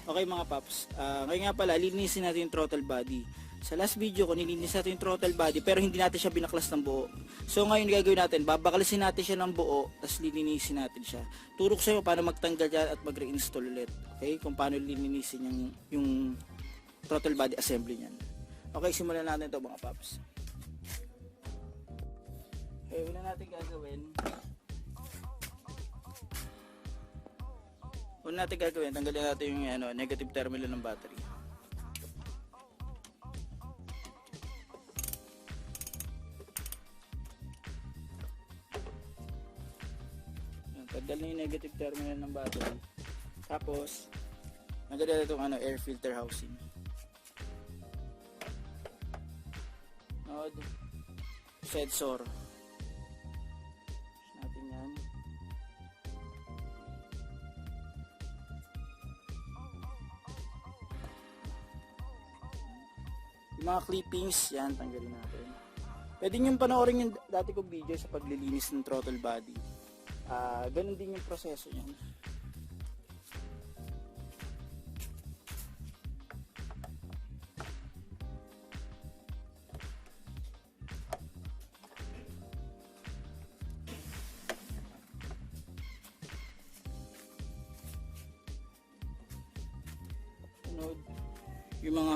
Okay mga paps, ngayon nga pala linisin natin yung throttle body. Sa last video ko nilinis natin yung throttle body pero hindi natin siya binaklas ng buo. So ngayon gagawin natin, babaklasin natin siya ng buo, tapos lilinisin natin siya. Turo ko sa iyo paano magtanggal dyan at mag-reinstall ulit. Okay, kung paano lilinisin yung throttle body assembly niyan. Okay, simulan natin ito mga paps. Okay, una natin gagawin. Tanggalin natin yung negative terminal ng battery. Tanggal na yung negative terminal ng battery. Tapos, tanggalin natin itong air filter housing. Node, sensor. Natin yan. Yung mga clippings, yan, tanggalin natin. Pwede nyo panoorin yung dati kong video sa paglilinis ng throttle body. Ganun din yung proseso yan. Yung mga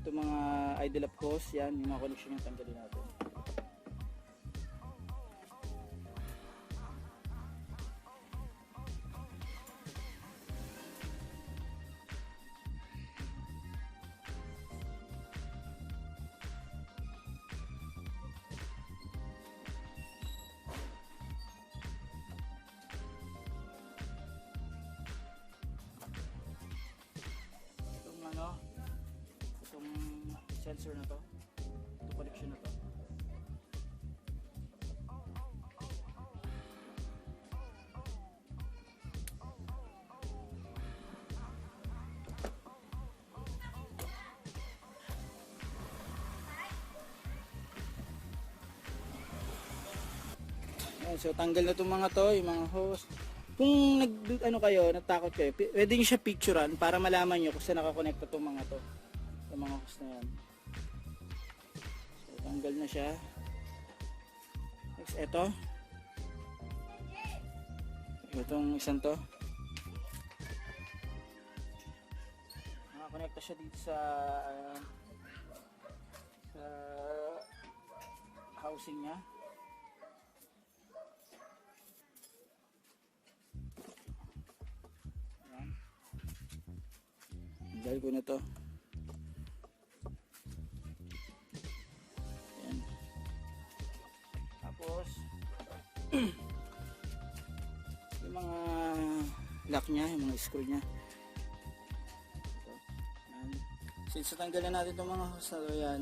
itong mga idle up hose, yan yung mga connection yung tanggalin natin. Itong sensor na to, itong connection na to. Ayan, so tanggal na itong mga to, yung mga hose. Kung natakot kayo, pwede nyo siya picturean para malaman nyo kung saan nakakonekta itong mga to. Itong mga hose na yan. So, tanggal na siya. Next, ito. Itong isang to. Nakakonekta siya dito sa housing niya. Dahil ko na to. Ayan. Tapos yung mga lock nya, yung mga screw nya. Ayan. Since natanggalan natin itong mga hose na to, yan.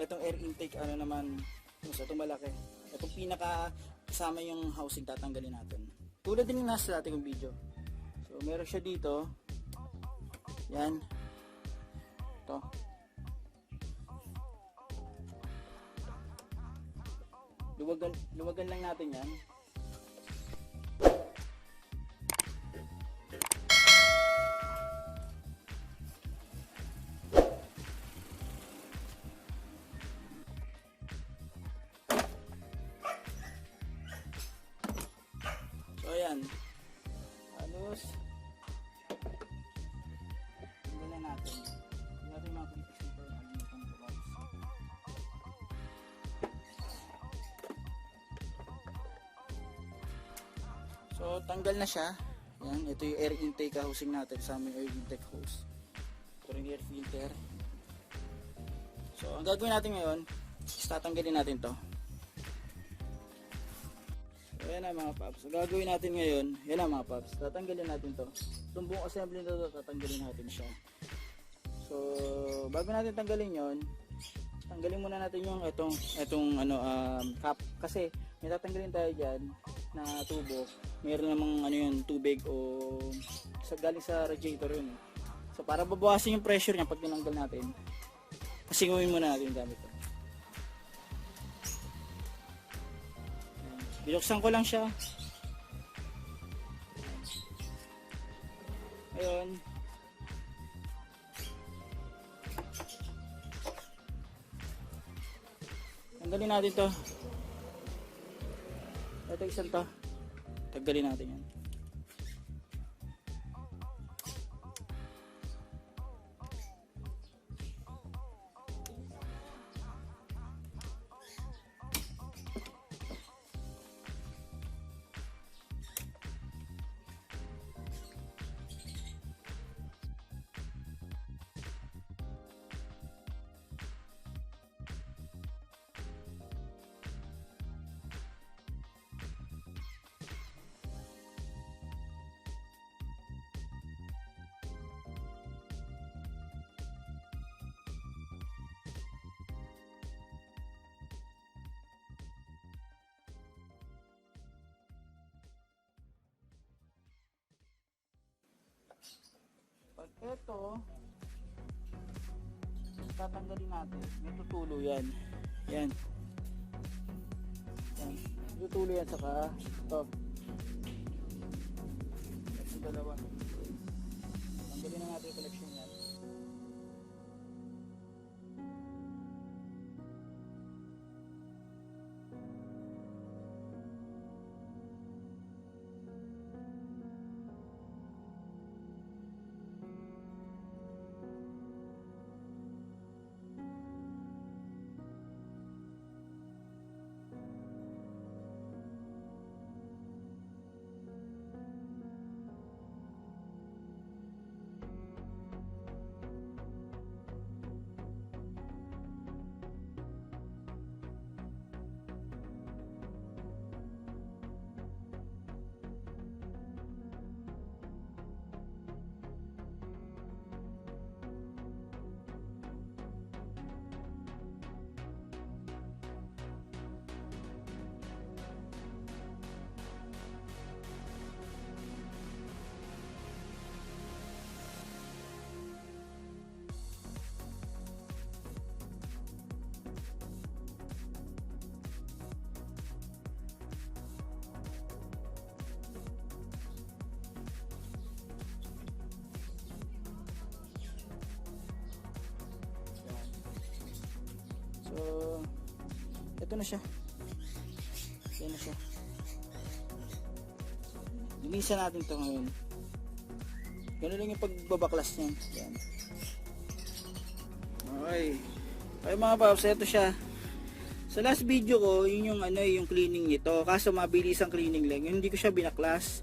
Itong air intake naman, itong malaki. Itong pinaka kasama yung housing tatanggalin natin. Tulad din yung nasa natin yung video. So meron siya dito. Yan. Ito. Luwagan lang natin yan. So ayan. Halos natin mga clips nito itong box. So tanggal na siya. Yan, ito yung air intake housing natin sa aming air intake hose. Ito rin air filter. So ang gagawin natin ngayon is tatanggalin natin to. So yan na mga paps. Ang gagawin natin ngayon, yan na mga paps, tatanggalin natin to. Itong buong assembly nito, tatanggalin natin siya. So, bago natin tanggalin yon, tanggalin muna natin yung itong cap. Kasi may tatanggalin tayo dyan na tubo. Meron namang yun, tubig o galing sa radiator yun. So, para babawasan yung pressure niya pag tinanggal natin, pasinguin muna natin yung gamit ko. Binuksan ko lang siya. Ngayon, tanggalin natin to. Ito isang to. Tanggalin natin yan. Pag ito, tatanggalin natin, may tutulo yan. Yan. Yan. Tutulo yan saka ito. Ito dalawa. Tanggalin na natin yung collection yan. So, ito na siya. Ito na siya. Linisan natin ito ngayon. Ganun lang yung pagbabaklas niyan. Yan. Okay. Okay mga paps, ito siya. Sa last video ko, yun yung yung cleaning nito. Kaso mabilis ang cleaning lang. Yun, hindi ko siya binaklas.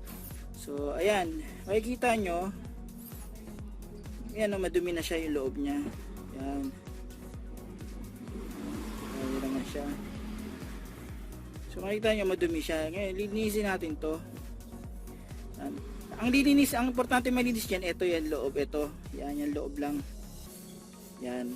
So, ayan. Makikita nyo. Ayan, madumi na siya yung loob niya. Yan. Ayan naman siya. So, makikita nyo madumi siya. Ngayon, linisin natin to. Yan. Ang lilinis, ang importante malinis yan, ito yan, loob, ito. Yan, yan, loob lang. Yan.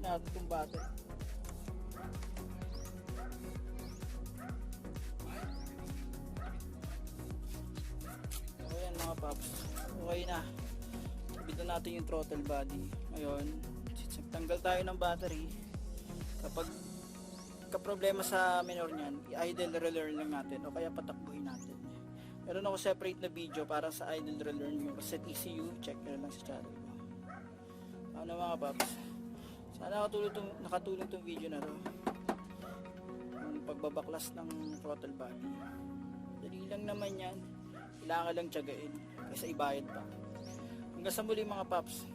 natin itong battery. So ayan mga paps, okay na. Sabitan natin yung throttle body. Ngayon, tanggal tayo ng battery. Kapag problema sa minor niyan, i-idle relearn lang natin o kaya patakbuhin natin. Meron ako separate na video para sa idle relearn yung reset ECU, check nyo lang sa channel ko. Ano mga paps, sana nakatulong tong video na to, yung pagbabaklas ng throttle body. Dali lang naman yan, kailangan lang tiyagain kaysa ibayad pa. Hanggang sa muli mga paps,